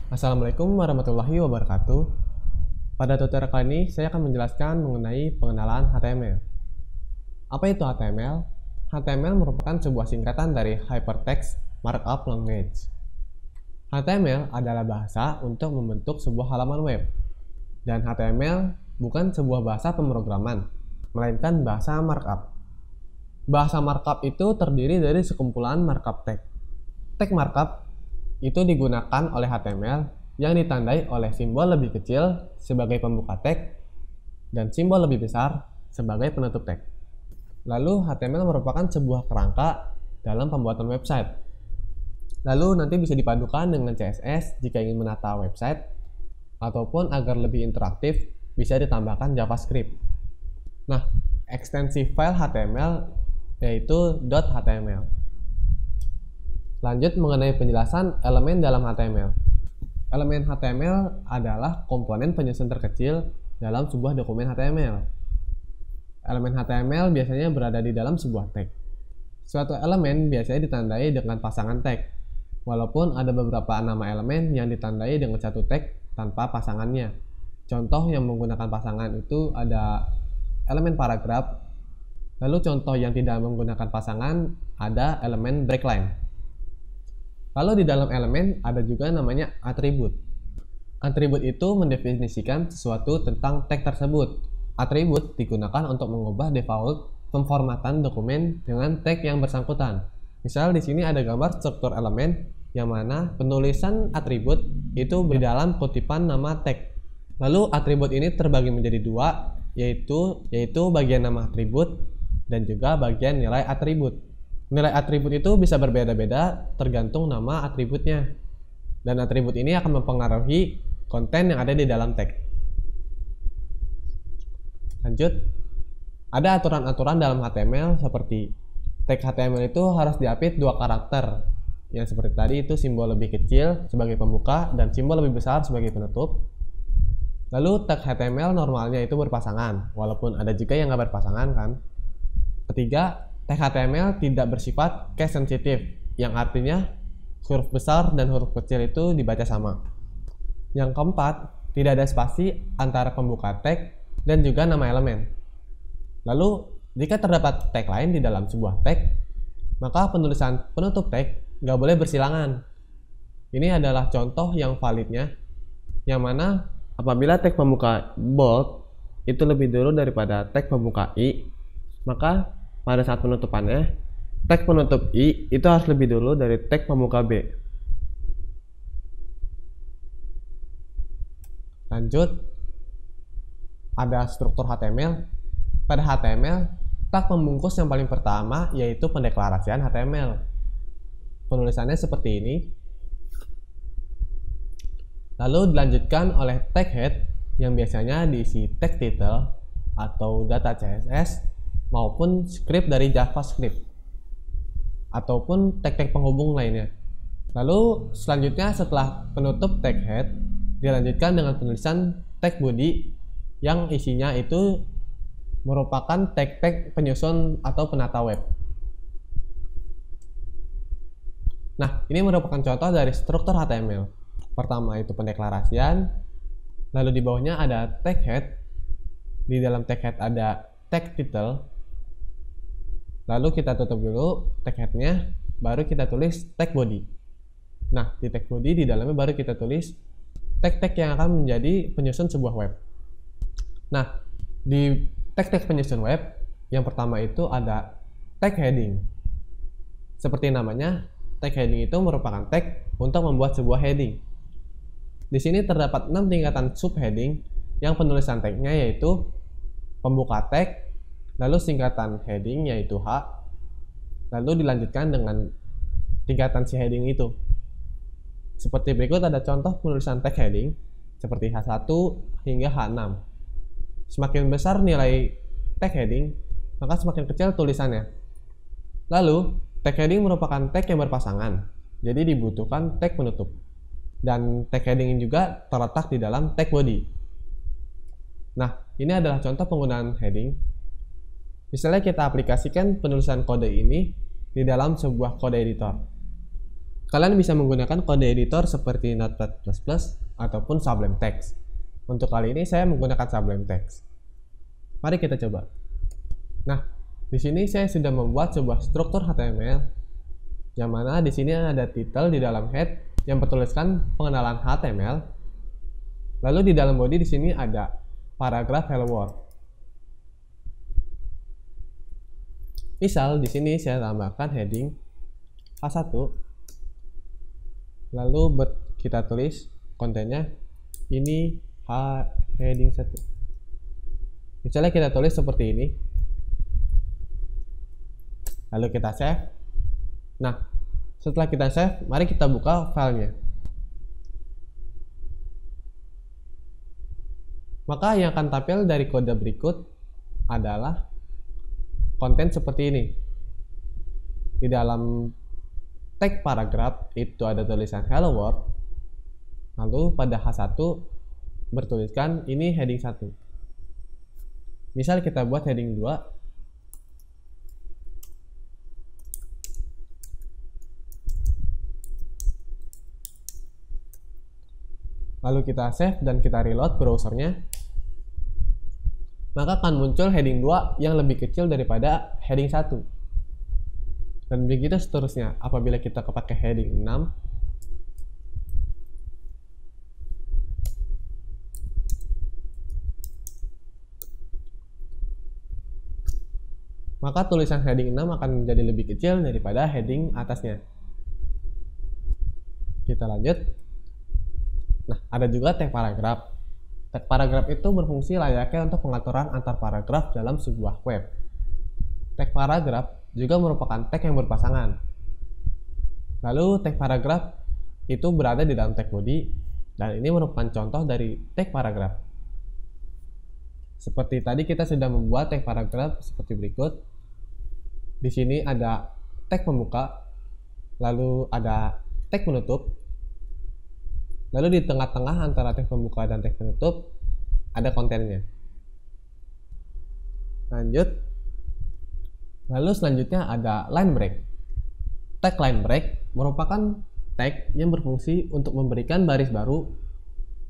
Assalamualaikum warahmatullahi wabarakatuh. Pada tutorial kali ini, saya akan menjelaskan mengenai pengenalan HTML. Apa itu HTML? HTML merupakan sebuah singkatan dari Hypertext Markup Language. HTML adalah bahasa untuk membentuk sebuah halaman web. Dan HTML bukan sebuah bahasa pemrograman, melainkan bahasa markup. Bahasa markup itu terdiri dari sekumpulan markup tag. Tag markup itu digunakan oleh HTML yang ditandai oleh simbol lebih kecil sebagai pembuka tag dan simbol lebih besar sebagai penutup tag. Lalu HTML merupakan sebuah kerangka dalam pembuatan website. Lalu nanti bisa dipadukan dengan CSS jika ingin menata website, ataupun agar lebih interaktif bisa ditambahkan JavaScript. Nah, ekstensi file HTML yaitu .html. Lanjut mengenai penjelasan elemen dalam HTML. Elemen HTML adalah komponen penyusun terkecil dalam sebuah dokumen HTML. Elemen HTML biasanya berada di dalam sebuah tag. Suatu elemen biasanya ditandai dengan pasangan tag, walaupun ada beberapa nama elemen yang ditandai dengan satu tag tanpa pasangannya. Contoh yang menggunakan pasangan itu ada elemen paragraf, lalu contoh yang tidak menggunakan pasangan ada elemen breakline. Lalu di dalam elemen ada juga namanya atribut. Atribut itu mendefinisikan sesuatu tentang tag tersebut. Atribut digunakan untuk mengubah default pemformatan dokumen dengan tag yang bersangkutan. Misal di sini ada gambar struktur elemen yang mana penulisan atribut itu di dalam kutipan nama tag. Lalu atribut ini terbagi menjadi dua, yaitu bagian nama atribut dan juga bagian nilai atribut. Nilai atribut itu bisa berbeda-beda tergantung nama atributnya. Dan atribut ini akan mempengaruhi konten yang ada di dalam tag. Lanjut, ada aturan-aturan dalam HTML seperti tag HTML itu harus diapit 2 karakter. Yang seperti tadi itu simbol lebih kecil sebagai pembuka dan simbol lebih besar sebagai penutup. Lalu tag HTML normalnya itu berpasangan, walaupun ada juga yang nggak berpasangan kan. Ketiga, tag HTML tidak bersifat case sensitive, yang artinya huruf besar dan huruf kecil itu dibaca sama. Yang keempat, tidak ada spasi antara pembuka tag dan juga nama elemen. Lalu, jika terdapat tag lain di dalam sebuah tag, maka penulisan penutup tag nggak boleh bersilangan. Ini adalah contoh yang validnya, yang mana apabila tag pembuka bold itu lebih dulu daripada tag pembuka i, maka pada saat penutupannya, tag penutup I itu harus lebih dulu dari tag pembuka B. Lanjut, ada struktur HTML. Pada HTML, tag pembungkus yang paling pertama yaitu pendeklarasian HTML. Penulisannya seperti ini. Lalu dilanjutkan oleh tag head yang biasanya diisi tag title atau data CSS maupun script dari JavaScript ataupun tag-tag penghubung lainnya. Lalu selanjutnya setelah penutup tag head dilanjutkan dengan penulisan tag body yang isinya itu merupakan tag-tag penyusun atau penata web. Nah, ini merupakan contoh dari struktur HTML. Pertama itu pendeklarasian, lalu di bawahnya ada tag head, di dalam tag head ada tag title. Lalu kita tutup dulu tag headnya, baru kita tulis tag body. Nah, di tag body di dalamnya baru kita tulis tag-tag yang akan menjadi penyusun sebuah web. Nah, di tag-tag penyusun web, yang pertama itu ada tag heading. Seperti namanya, tag heading itu merupakan tag untuk membuat sebuah heading. Di sini terdapat 6 tingkatan subheading yang penulisan tagnya yaitu pembuka tag, lalu singkatan heading yaitu H, lalu dilanjutkan dengan tingkatan si heading itu. Seperti berikut ada contoh penulisan tag heading seperti H1 hingga H6. Semakin besar nilai tag heading, maka semakin kecil tulisannya. Lalu, tag heading merupakan tag yang berpasangan, jadi dibutuhkan tag penutup. Dan tag heading ini juga terletak di dalam tag body. Nah, ini adalah contoh penggunaan heading. Misalnya kita aplikasikan penulisan kode ini di dalam sebuah kode editor. Kalian bisa menggunakan kode editor seperti Notepad++ ataupun Sublime Text. Untuk kali ini saya menggunakan Sublime Text. Mari kita coba. Nah, di sini saya sudah membuat sebuah struktur HTML, yang mana di sini ada title di dalam head yang bertuliskan pengenalan HTML. Lalu di dalam body di sini ada paragraf hello world. Misal di sini saya tambahkan heading H1, lalu kita tulis kontennya ini heading 1. Misalnya kita tulis seperti ini, lalu kita save. Nah, setelah kita save, mari kita buka filenya. Maka yang akan tampil dari kode berikut adalah konten seperti ini. Di dalam tag paragraf itu ada tulisan hello world, lalu pada H1 bertuliskan ini heading 1. Misal kita buat heading 2, lalu kita save dan kita reload browsernya, maka akan muncul heading 2 yang lebih kecil daripada heading 1. Dan begitu seterusnya apabila kita pakai heading 6. Maka tulisan heading 6 akan menjadi lebih kecil daripada heading atasnya. Kita lanjut. Nah, ada juga tag paragraf. Tag paragraf itu berfungsi layaknya untuk pengaturan antar paragraf dalam sebuah web. Tag paragraf juga merupakan tag yang berpasangan. Lalu tag paragraf itu berada di dalam tag body, dan ini merupakan contoh dari tag paragraf. Seperti tadi kita sudah membuat tag paragraf seperti berikut. Di sini ada tag pembuka, lalu ada tag penutup. Lalu di tengah-tengah antara tag pembuka dan tag penutup ada kontennya. Lanjut. Lalu selanjutnya ada line break. Tag line break merupakan tag yang berfungsi untuk memberikan baris baru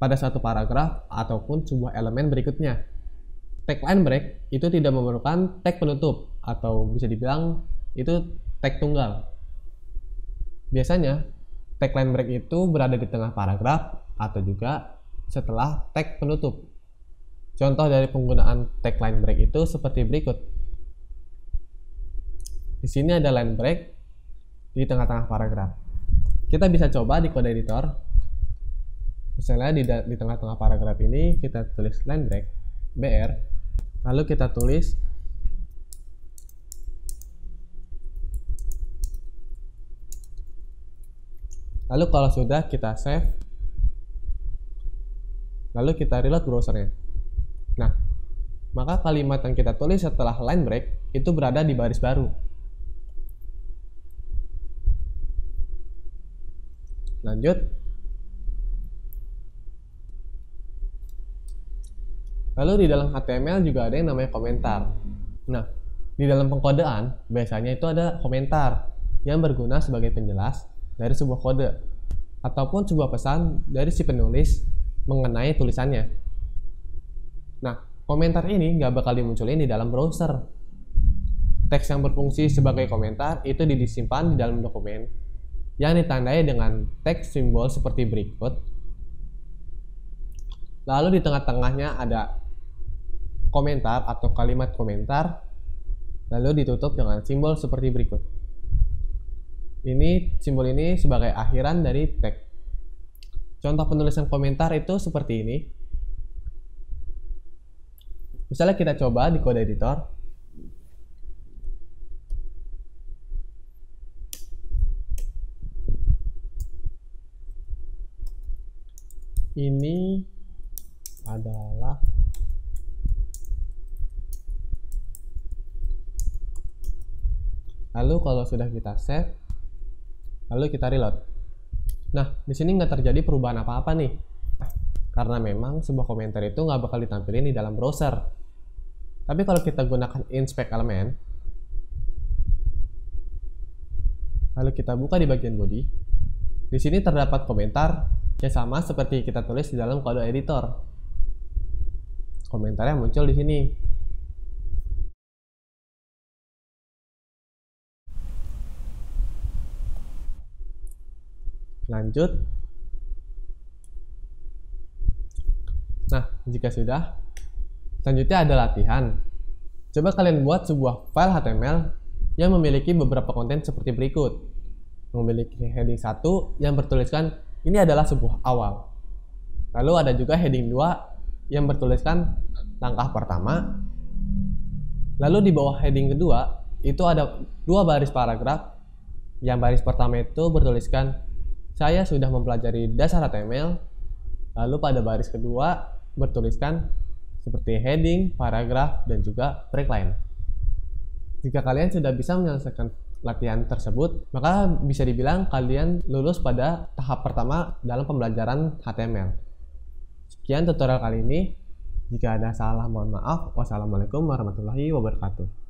pada satu paragraf ataupun sebuah elemen berikutnya. Tag line break itu tidak memerlukan tag penutup, atau bisa dibilang itu tag tunggal. Biasanya tag line break itu berada di tengah paragraf atau juga setelah tag penutup. Contoh dari penggunaan tag line break itu seperti berikut. Di sini ada line break di tengah-tengah paragraf. Kita bisa coba di kode editor. Misalnya di tengah-tengah paragraf ini kita tulis line break BR, lalu kita tulis lalu kalau sudah kita save, lalu kita reload browsernya. Nah, maka kalimat yang kita tulis setelah line break itu berada di baris baru. Lanjut. Lalu di dalam HTML juga ada yang namanya komentar. Nah, di dalam pengkodean biasanya itu ada komentar yang berguna sebagai penjelas dari sebuah kode ataupun sebuah pesan dari si penulis mengenai tulisannya. Nah, komentar ini nggak bakal dimunculin di dalam browser. Teks yang berfungsi sebagai komentar itu disimpan di dalam dokumen yang ditandai dengan teks simbol seperti berikut. Lalu di tengah-tengahnya ada komentar atau kalimat komentar, lalu ditutup dengan simbol seperti berikut. Simbol ini sebagai akhiran dari tag. Contoh penulisan komentar itu seperti ini. Misalnya kita coba di kode editor. Ini adalah lalu kalau sudah kita save, lalu kita reload. Nah, di sini nggak terjadi perubahan apa-apa nih, karena memang sebuah komentar itu nggak bakal ditampilin di dalam browser. Tapi kalau kita gunakan inspect element, lalu kita buka di bagian body, Di sini terdapat komentar yang sama seperti kita tulis di dalam kode editor. Komentarnya muncul di sini. Lanjut. Nah, jika sudah, selanjutnya ada latihan. Coba kalian buat sebuah file HTML yang memiliki beberapa konten seperti berikut. Memiliki heading 1 yang bertuliskan ini adalah sebuah awal. Lalu ada juga heading 2 yang bertuliskan langkah pertama. Lalu di bawah heading kedua itu ada 2 baris paragraf. Yang baris pertama itu bertuliskan saya sudah mempelajari dasar HTML. Lalu pada baris kedua bertuliskan seperti heading, paragraf, dan juga breakline. Jika kalian sudah bisa menyelesaikan latihan tersebut, maka bisa dibilang kalian lulus pada tahap pertama dalam pembelajaran HTML. Sekian tutorial kali ini. Jika ada salah, mohon maaf. Wassalamualaikum warahmatullahi wabarakatuh.